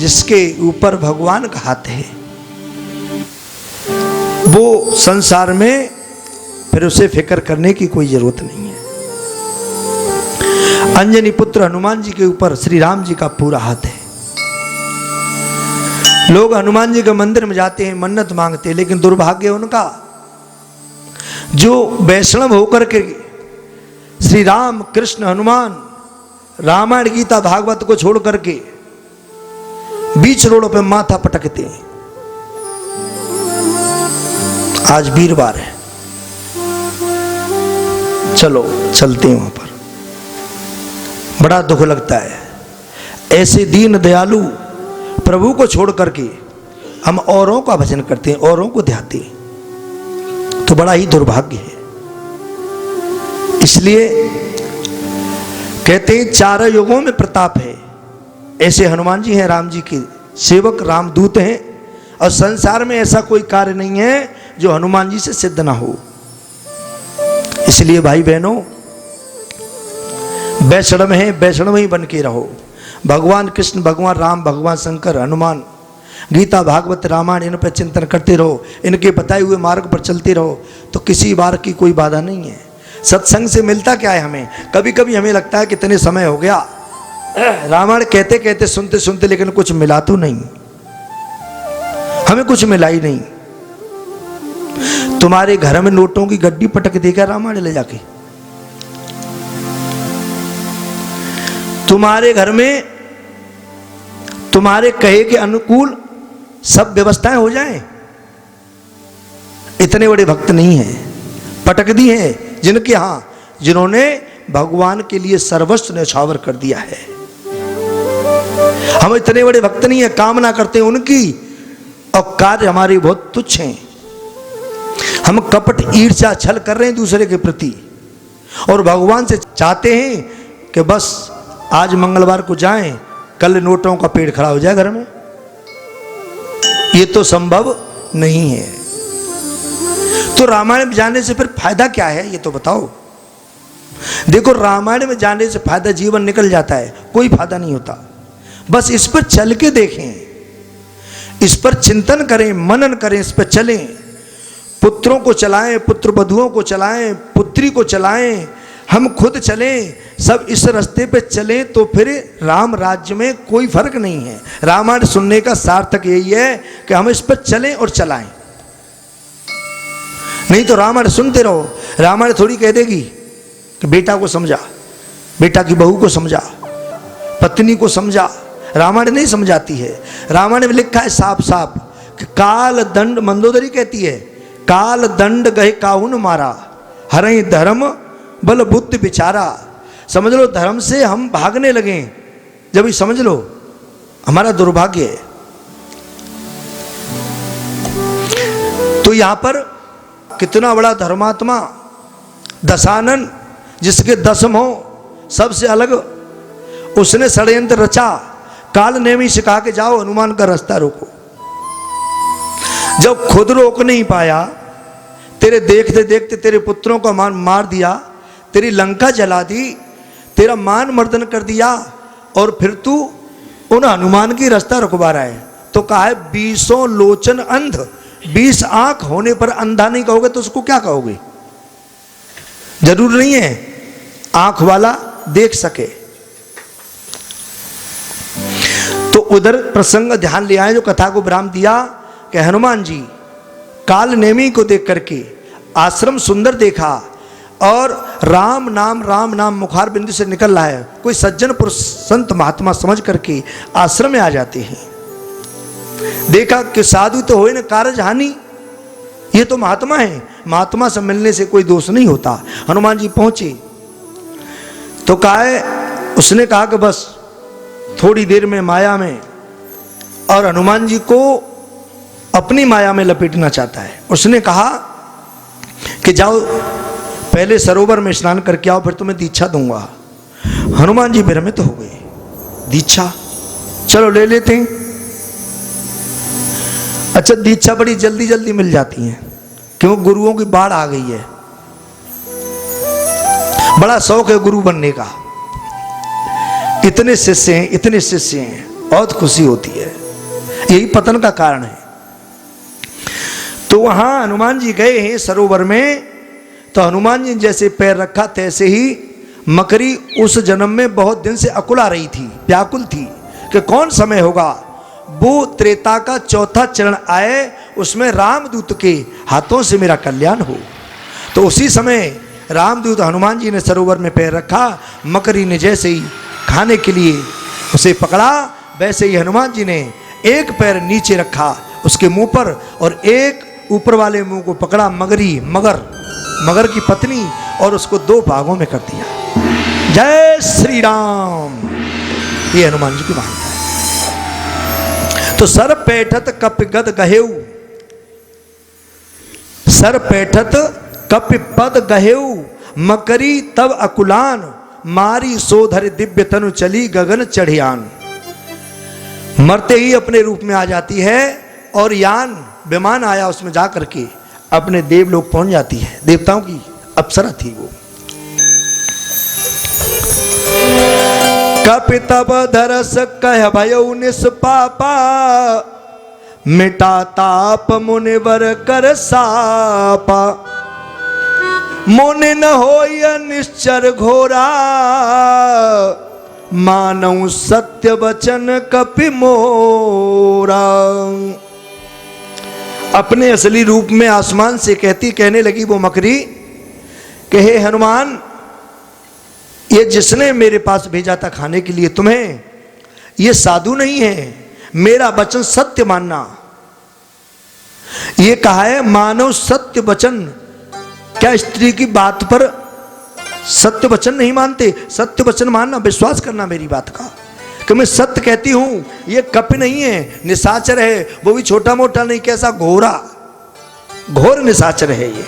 जिसके ऊपर भगवान का हाथ है वो संसार में फिर उसे फिक्र करने की कोई जरूरत नहीं है। अंजनी पुत्र हनुमान जी के ऊपर श्री राम जी का पूरा हाथ है। लोग हनुमान जी के मंदिर में जाते हैं, मन्नत मांगते हैं, लेकिन दुर्भाग्य उनका जो वैष्णव होकर के श्री राम कृष्ण हनुमान रामायण गीता भागवत को छोड़ करके बीच रोडों पे माथा पटकते हैं। आज वीरवार है, चलो चलते हैं वहां पर। बड़ा दुख लगता है ऐसे दीन दयालु प्रभु को छोड़ करके हम औरों का भजन करते हैं, औरों को ध्याते हैं, तो बड़ा ही दुर्भाग्य है। इसलिए कहते हैं चारों युगों में प्रताप है। ऐसे हनुमान जी हैं, राम जी के सेवक, रामदूत हैं, और संसार में ऐसा कोई कार्य नहीं है जो हनुमान जी से सिद्ध ना हो। इसलिए भाई बहनों, वैष्णव हैं, वैष्णव ही बन के रहो। भगवान कृष्ण, भगवान राम, भगवान शंकर, हनुमान, गीता भागवत रामायण, इन पर चिंतन करते रहो, इनके बताए हुए मार्ग पर चलते रहो, तो किसी बार की कोई बाधा नहीं है। सत्संग से मिलता क्या है हमें? कभी कभी हमें लगता है कितने समय हो गया रामायण कहते कहते सुनते सुनते, लेकिन कुछ मिला तो नहीं, हमें कुछ मिला ही नहीं। तुम्हारे घर में नोटों की गड्डी पटक देगा रामायण ले जाके? तुम्हारे घर में तुम्हारे कहे के अनुकूल सब व्यवस्थाएं हो जाएं? इतने बड़े भक्त नहीं हैं, पटक दी हैं जिनके हाँ, जिन्होंने भगवान के लिए सर्वस्व न्यौछावर कर दिया है। हम इतने बड़े भक्त नहीं है, कामना करते हैं उनकी, और कार्य हमारे बहुत तुच्छ हैं। हम कपट ईर्ष्या छल कर रहे हैं दूसरे के प्रति, और भगवान से चाहते हैं कि बस आज मंगलवार को जाएं, कल नोटों का पेड़ खड़ा हो जाए घर में। ये तो संभव नहीं है। तो रामायण में जाने से फिर फायदा क्या है, ये तो बताओ। देखो, रामायण में जाने से फायदा जीवन निकल जाता है, कोई फायदा नहीं होता। बस इस पर चल के देखें, इस पर चिंतन करें, मनन करें, इस पर चलें, पुत्रों को चलाएं, पुत्र वधुओं को चलाएं, पुत्री को चलाएं, हम खुद चलें, सब इस रास्ते पे चलें, तो फिर राम राज्य में कोई फर्क नहीं है। रामायण सुनने का सार्थक यही है कि हम इस पर चलें और चलाएं। नहीं तो रामायण सुनते रहो, रामायण थोड़ी कह देगी कि बेटा को समझा, बेटा की बहू को समझा, पत्नी को समझा। रामायण नहीं समझाती है। रामायण में लिखा है साफ साफ कि काल दंड, मंदोदरी कहती है, काल दंड गए काहुन मारा, हरई धर्म बल बुद्धि बिचारा। समझ लो, धर्म से हम भागने लगे जब ये समझ लो, हमारा दुर्भाग्य है। तो यहां पर कितना बड़ा धर्मात्मा दशानन, जिसके दसम हो सबसे अलग, उसने षड्यंत्र रचा। काल नेमी से कहा कि जाओ हनुमान का रास्ता रोको। जब खुद रोक नहीं पाया, तेरे देखते देखते तेरे पुत्रों का मान मार दिया, तेरी लंका जला दी, तेरा मान मर्दन कर दिया, और फिर तू उन हनुमान की रास्ता रुकवा रहा है। तो कहा है 20 लोचन अंध, 20 आंख होने पर अंधा नहीं कहोगे तो उसको क्या कहोगे? जरूर नहीं है आंख वाला देख सके। तो उधर प्रसंग ध्यान ले आए, जो कथा को विराम दिया कि हनुमान जी काल नेमी को देख करके आश्रम सुंदर देखा, और राम नाम मुखार बिंदु से निकल रहा है। कोई सज्जन पुरुष संत महात्मा समझ करके आश्रम में आ जाते हैं। देखा कि साधु तो होए न कारज हानि, ये तो महात्मा है, महात्मा से मिलने से कोई दोष नहीं होता। हनुमान जी पहुंचे तो उसने कहा कि बस थोड़ी देर में माया में, और हनुमान जी को अपनी माया में लपेटना चाहता है। उसने कहा कि जाओ पहले सरोवर में स्नान करके आओ, फिर तुम्हें दीक्षा दूंगा। हनुमान जी भ्रमित हो गए, दीक्षा चलो ले लेते हैं। अच्छा, दीक्षा बड़ी जल्दी जल्दी मिल जाती है, क्यों? गुरुओं की बाढ़ आ गई है, बड़ा शौक है गुरु बनने का। इतने शिष्य हैं, इतने शिष्य हैं। बहुत खुशी होती है, यही पतन का कारण है। तो वहां हनुमान जी गए हैं सरोवर में, तो हनुमान जी जैसे पैर रखा तैसे ही मकरी उस जन्म में बहुत दिन से अकुला रही थी, व्याकुल थी कि कौन समय होगा वो त्रेता का चौथा चरण आए, उसमें रामदूत के हाथों से मेरा कल्याण हो। तो उसी समय रामदूत हनुमान जी ने सरोवर में पैर रखा, मकरी ने जैसे ही खाने के लिए उसे पकड़ा, वैसे ही हनुमान जी ने एक पैर नीचे रखा उसके मुंह पर और एक ऊपर वाले मुंह को पकड़ा मगर की पत्नी, और उसको 2 भागों में कर दिया। जय श्री राम। ये हनुमान जी की मान्यता है। तो सर पैठत कप गद गहेऊ, सर पैठत कप पद गहेऊ, मकरी तब अकुलान, मारी सोधर दिव्य तनु चली गगन चढ़ियान। मरते ही अपने रूप में आ जाती है और यान विमान आया, उसमें जा करके अपने देवलोक पहुंच जाती है। देवताओं की अप्सरा थी वो। कपि तब धरस कह भयउ निष्पापा, मिटा ताप मुनिवर कर सापा। मुनि न होय निश्चर घोरा, मानव सत्य वचन कपि मोरा। अपने असली रूप में आसमान से कहने लगी वो मकरी कि हे हनुमान, ये जिसने मेरे पास भेजा था खाने के लिए तुम्हें, ये साधु नहीं है, मेरा वचन सत्य मानना। ये कहा है मानव सत्य वचन। क्या स्त्री की बात पर सत्य वचन नहीं मानते? सत्य वचन मानना, विश्वास करना मेरी बात का कि मैं सत्य कहती हूं। ये कपि नहीं है, निशाचर है, वो भी छोटा मोटा नहीं, कैसा घोर निशाचर है ये।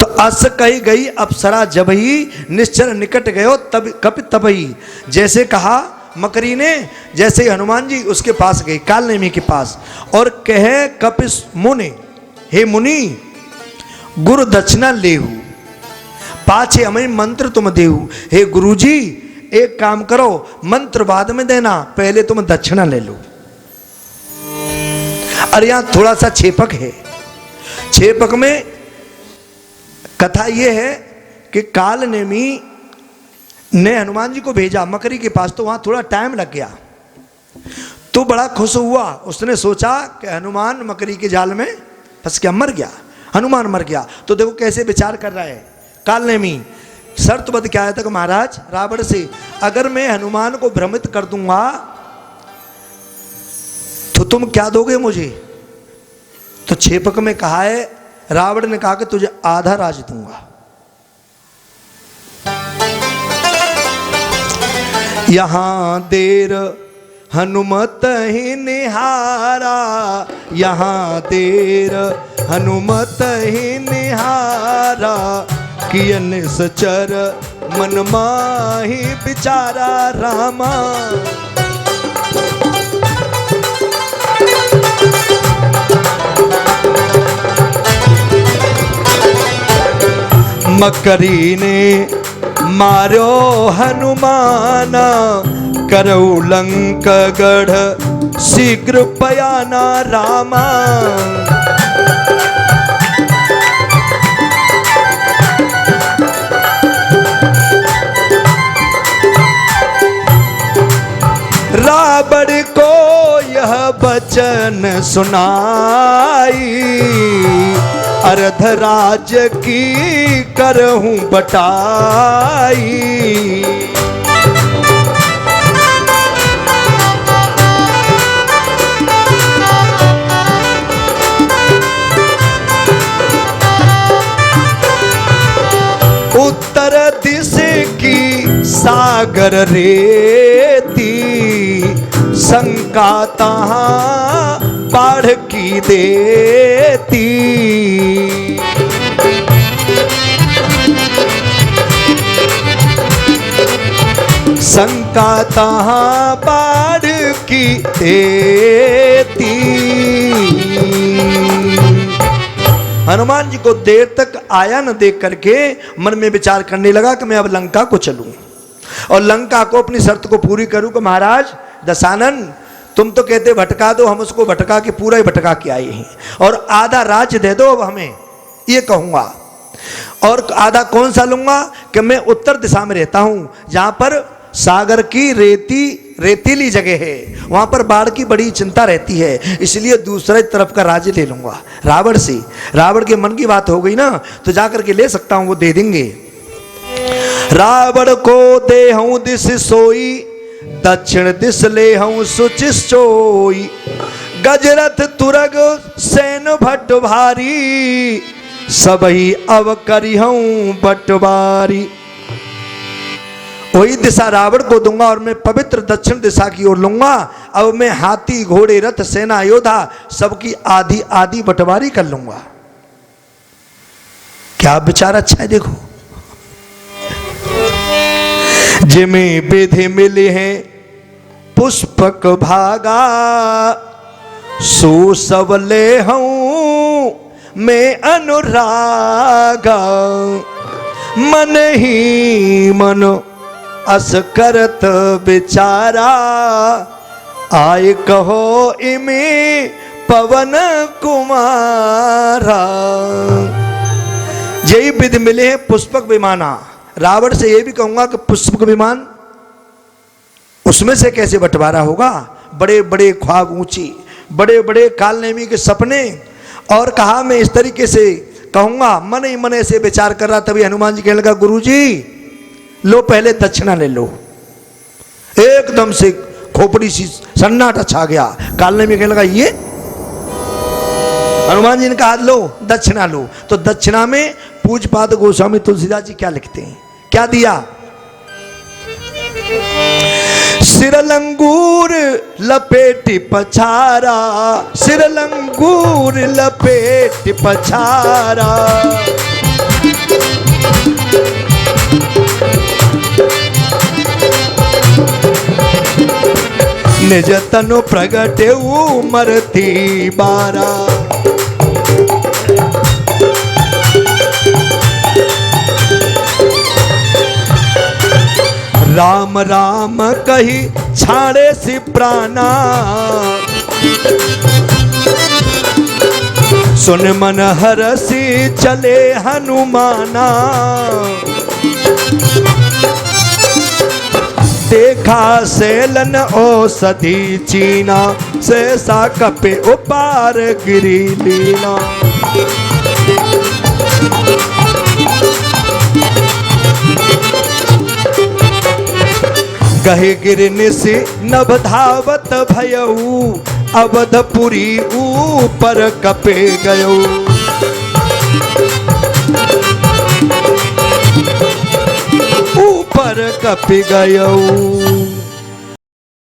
तो अस कही गई अप्सरा जब ही, निश्चर निकट गयो तब कपि तब ही। जैसे कहा मकरी ने, जैसे ही हनुमान जी उसके पास गए, कालनेमी के पास, और कहे कपि मुनि, हे मुनि गुरु दक्षिणा लेहु, पाछे हमें मंत्र तुम देहु। हे गुरुजी एक काम करो, मंत्र बाद में देना, पहले तुम दक्षिणा ले लो। अरे यहां थोड़ा सा छेपक है। छेपक में कथा यह है कि कालनेमी ने हनुमान जी को भेजा मकरी के पास, तो वहां थोड़ा टाइम लग गया। तो बड़ा खुश हुआ, उसने सोचा कि हनुमान मकरी के जाल में फंस गया, मर गया, हनुमान मर गया। तो देखो कैसे विचार कर रहा है कालनेमी। शर्त बद क्या आया था कि महाराज रावण से, अगर मैं हनुमान को भ्रमित कर दूंगा तो तुम क्या दोगे मुझे? तो छेपक में कहा है, रावण ने कहा कि तुझे आधा राज दूंगा। यहां देर हनुमत ही निहारा, यहां देर हनुमत ही निहारा, कियन सचर मन माही बिचारा रामा। मकरी ने मारो हनुमाना, करऊ लंक गढ़ शीघ्र पयाना रामा। रावण को यह वचन सुनाई, अर्धराज की करहूं बटाई। उत्तर दिशा की सागर रेती, शंका तहां बाढ़ की देती। शंका तहां बाढ़ की देती। हनुमान जी को देर तक आया न देख करके मन में विचार करने लगा कि मैं अब लंका को चलूं। और लंका को अपनी शर्त को पूरी करूं कि महाराज दशानन तुम तो कहते भटका दो, हम उसको भटका के पूरा ही भटका के आए हैं, और आधा राज्य दे दो अब हमें, ये कहूंगा। और आधा कौन सा लूंगा कि मैं उत्तर दिशा में रहता हूं, जहां पर सागर की रेतीली जगह है, वहां पर बाढ़ की बड़ी चिंता रहती है, इसलिए दूसरे तरफ का राज्य ले लूंगा रावण से। रावण के मन की बात हो गई ना, तो जाकर के ले सकता हूं, वो दे देंगे। रावण को दे हूं दिस सोई, दक्षिण दिस ले हूं सुचिश्चोई, गजरथ तुरग सैन भट्ट भारी, सबही अब करी हूं बटवारी। वही दिशा रावण को दूंगा और मैं पवित्र दक्षिण दिशा की ओर लूंगा। अब मैं हाथी घोड़े रथ सेना योद्धा सबकी आधी आधी बंटवारी कर लूंगा। क्या विचार अच्छा है, देखो। जिमें विधि मिले हैं पुष्पक भागा, सो सब ले हूं मैं अनुरागा, मन ही मन अस करत बिचारा, आय कहो इमे पवन कुमारा। यही विधि मिले हैं पुष्पक विमाना। रावण से यह भी कहूंगा कि पुष्पक विमान उसमें से कैसे बंटवारा होगा, बड़े बड़े ख्वाब ऊंची, बड़े बड़े कालनेमी के सपने। और कहा मैं इस तरीके से कहूंगा, मन ही मन ऐसे विचार कर रहा, तभी हनुमान जी कहने लगा गुरुजी लो पहले दक्षिणा ले लो। एकदम से खोपड़ी सी सन्नाटा छा गया। कालने में कहने लगा ये, हनुमान जी ने कहा लो दक्षिणा लो। तो दक्षिणा में पूज्यपाद गोस्वामी तुलसीदास जी क्या लिखते हैं, क्या दिया? सिरलंगूर लपेटी पछारा, सिरलंगूर लपेटी पछारा, निज तनु प्रगटे उमरती बारा। राम राम कही छाड़े सी प्राणा, सुन मन हरसी चले हनुमाना, देखा सेलन औषधि चीना, से सा कपे उपार गिरी लीना। गहे गिरने से नभ धावत भयऊ, अवधपुरी ऊपर कपे गयो। ऊपर कपि गयो।